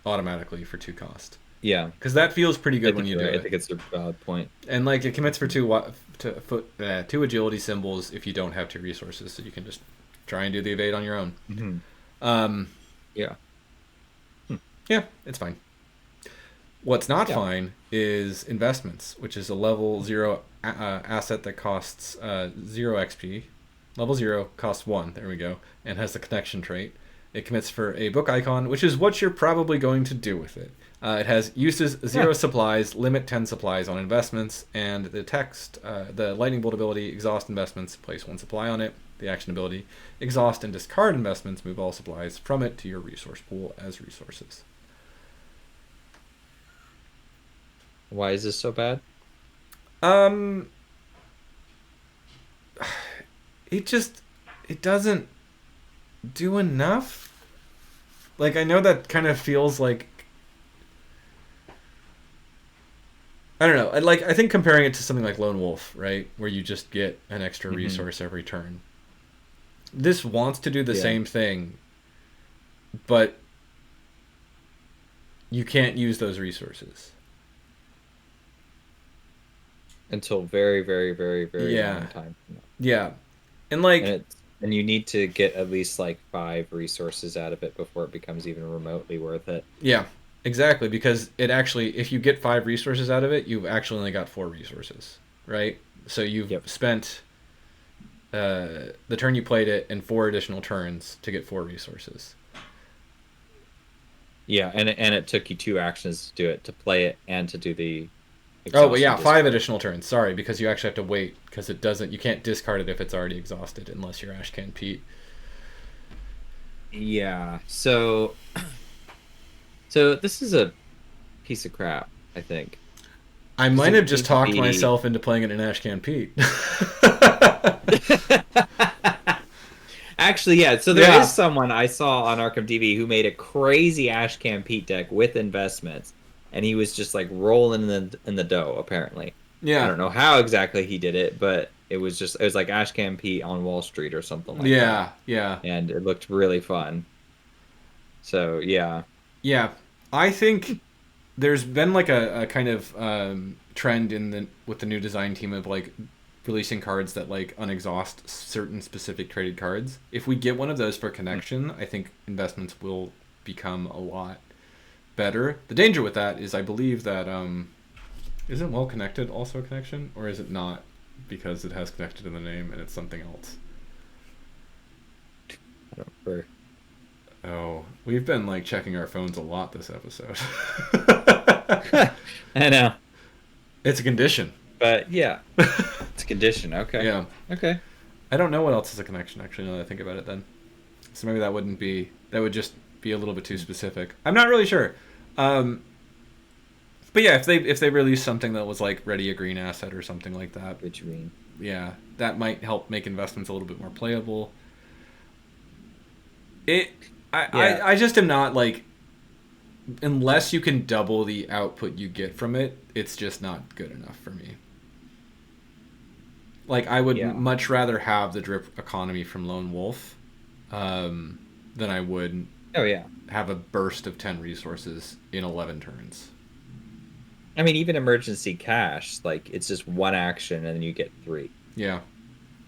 automatically for 2 cost. Yeah, Because that feels pretty I good when think you you're do right. I it. think it's a valid point. And like it commits for 2 agility symbols if you don't have 2 resources, so you can just try and do the evade on your own. Hmm. Um, Yeah. Hmm. yeah, it's fine. What's not Yeah. fine is investments, which is a level 0 asset that costs 0 XP. Level 0 costs 1, there we go, and has the connection trait. It commits for a book icon, which is what you're probably going to do with it. It has uses 0 Yeah. supplies, limit 10 supplies on investments, and the text, the lightning bolt ability, exhaust investments, place 1 supply on it. The action ability, exhaust and discard investments, move all supplies from it to your resource pool as resources. Why is this so bad? Um, it just it doesn't do enough. Like I know that kind of feels like I don't know. I think comparing it to something like Lone Wolf, right, where you just get an extra Hmm. resource every turn. This wants to do the Yeah. same thing, but you can't use those resources. Until very, very, very, very long Yeah, time from now. yeah, and And like it's and you need to get at least like 5 resources out of it before it becomes even remotely worth it. yeah, exactly because it actually if you get 5 resources out of it, you've actually only got 4 resources, right? So you've Yep. spent the turn you played it and 4 additional turns to get 4 resources. Yeah, and it took you 2 actions to do it, to play it and to do the Oh, but exhaustion yeah, five discard. additional turns. Sorry, because you actually have to wait because it doesn't. You can't discard it if it's already exhausted unless you're Ashcan Pete. Yeah. So this is a piece of crap, I think. I Because might it have would just need to talked be myself into playing it in Ashcan Pete. Actually, yeah. So there is Yeah, someone I saw on Arkham TV who made a crazy Ashcan Pete deck with investments, and he was just like rolling in the dough. Apparently, I yeah, don't know how exactly he did it, but it was like Ashcan Pete on Wall Street or something like that, yeah, yeah, and it looked really fun. So yeah. yeah. I think there's been like a kind of trend in the with the new design team of like releasing cards that like unexhaust certain specific traded cards. If we get one of those for Hmm. connection, I think investments will become a lot better. The danger with that is I believe that isn't well connected also a connection or is it not because it has connected in the name and it's something else. I don't remember. Oh, we've been like checking our phones a lot this episode. I know, It's a condition. but yeah, it's a condition. Okay, Yeah. okay. I don't know what else is a connection actually now that I think about it then. So maybe that would just be a little bit too specific. I'm not really sure. Um, but yeah, if they release something that was like ready a green asset or something like that, What you mean? yeah, that might help make investments a little bit more playable. It Yeah, I just am not like unless you can double the output you get from it, it's just not good enough for me. Like I would yeah. much rather have the drip economy from Lone Wolf than I would Oh yeah. have a burst of 10 resources in 11 turns. I mean, even emergency cash, like it's just 1 action and then you get 3. Yeah.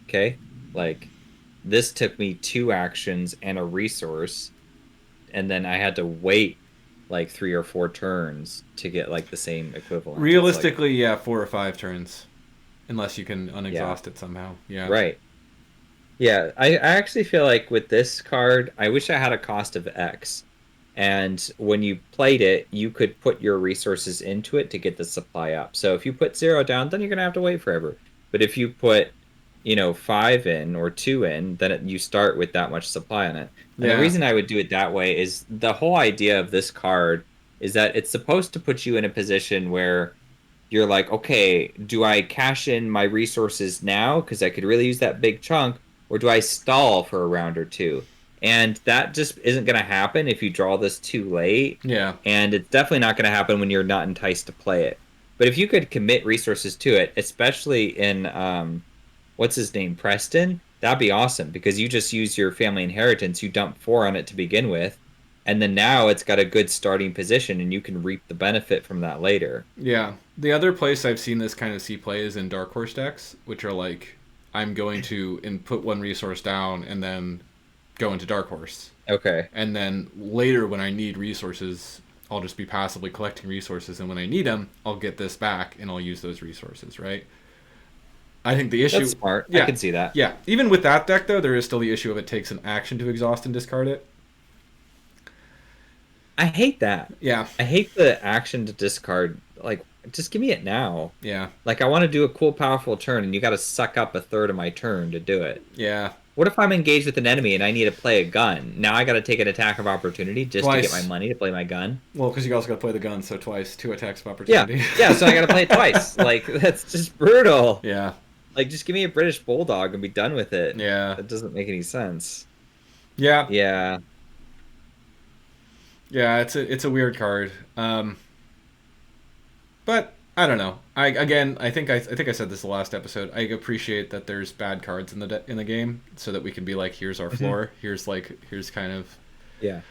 Okay? Like this took me 2 actions and a resource, and then I had to wait like 3 or 4 turns to get like the same equivalent. It's like, Realistically, yeah, 4 or 5 turns. Unless you can yeah, unexhaust it somehow. Yeah. right. Yeah, I actually feel like with this card, I wish I had a cost of X. And when you played it, you could put your resources into it to get the supply up. So if you put 0 down, then you're gonna have to wait forever. But if you put, 5 in or 2 in, then you start with that much supply on it. And the Yeah. reason I would do it that way is the whole idea of this card is that it's supposed to put you in a position where you're like, okay, do I cash in my resources now because I could really use that big chunk, or do I stall for a round or two? And that just isn't going to happen if you draw this too late. Yeah. And it's definitely not going to happen when you're not enticed to play it. But if you could commit resources to it, especially in what's his name, Preston, that'd be awesome because you just use your family inheritance. You dump 4 on it to begin with, and then now it's got a good starting position, and you can reap the benefit from that later. Yeah. The other place I've seen this kind of see play is in Dark Horse decks, which are like, I'm going to input 1 resource down and then go into Dark Horse. Okay. And then later when I need resources, I'll just be passively collecting resources, and when I need them, I'll get this back and I'll use those resources, right? I think the issue... That's smart. Yeah, I can see that. Yeah. Even with that deck, though, there is still the issue of it takes an action to exhaust and discard it. I hate that. Yeah. I hate the action to discard. Like, just give me it now. Yeah. Like, I want to do a cool, powerful turn, and you got to suck up a third of my turn to do it. Yeah. What if I'm engaged with an enemy and I need to play a gun? Now I got to take an attack of opportunity just Twice. to get my money to play my gun? Well, because you also got to play the gun, so twice. 2 attacks of opportunity. Yeah, yeah. So I got to play it twice. Like, that's just brutal. Yeah. Like, just give me a British Bulldog and be done with it. Yeah. That doesn't make any sense. Yeah. Yeah. Yeah, it's a weird card. But I don't know. I think I said this the last episode. I appreciate that there's bad cards in the game, so that we can be like, here's our floor. Here's kind of, Yeah.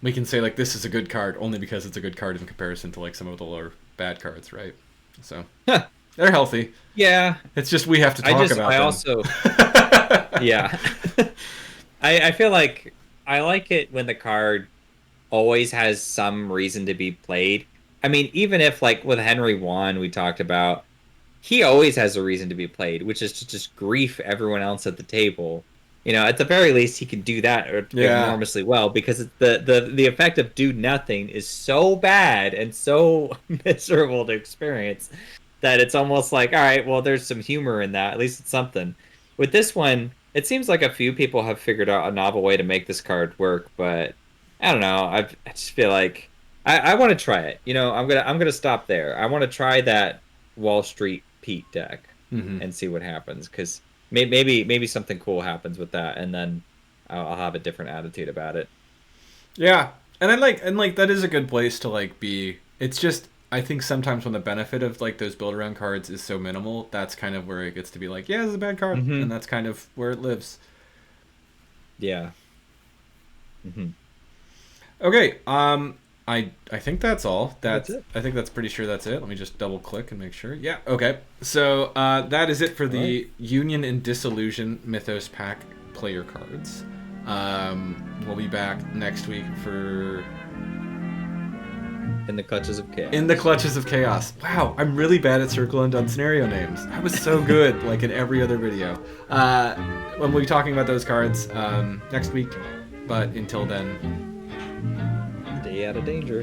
we can say like, this is a good card only because it's a good card in comparison to like some of the lower bad cards, right? So they're healthy. Yeah. It's just we have to talk about them. Also, yeah. I feel like I like it when the card always has some reason to be played. I mean, even if, like, with Henry Wan, we talked about, he always has a reason to be played, which is to just grief everyone else at the table. At the very least, he can do that enormously well, because the effect of do nothing is so bad and so miserable to experience that it's almost like, all right, well, there's some humor in that. At least it's something. With this one, it seems like a few people have figured out a novel way to make this card work, but I don't know. I just feel like I want to try it. I'm gonna stop there. I want to try that Wall Street Pete deck and see what happens, because maybe something cool happens with that, and then I'll have a different attitude about it. Yeah, and that is a good place to like be. It's just, I think sometimes when the benefit of like those build around cards is so minimal, that's kind of where it gets to be like, yeah, this is a bad card, and that's kind of where it lives. Yeah. Okay. I think that's all. That's it. I think that's pretty sure that's it. Let me just double click and make sure. Yeah. Okay. So that is it for the Union and Disillusion Mythos pack player cards. We'll be back next week for In the Clutches of Chaos. In the Clutches of Chaos. Wow, I'm really bad at circle and done scenario names. I was so good, like in every other video. When we'll be talking about those cards next week. But until then, stay out of danger.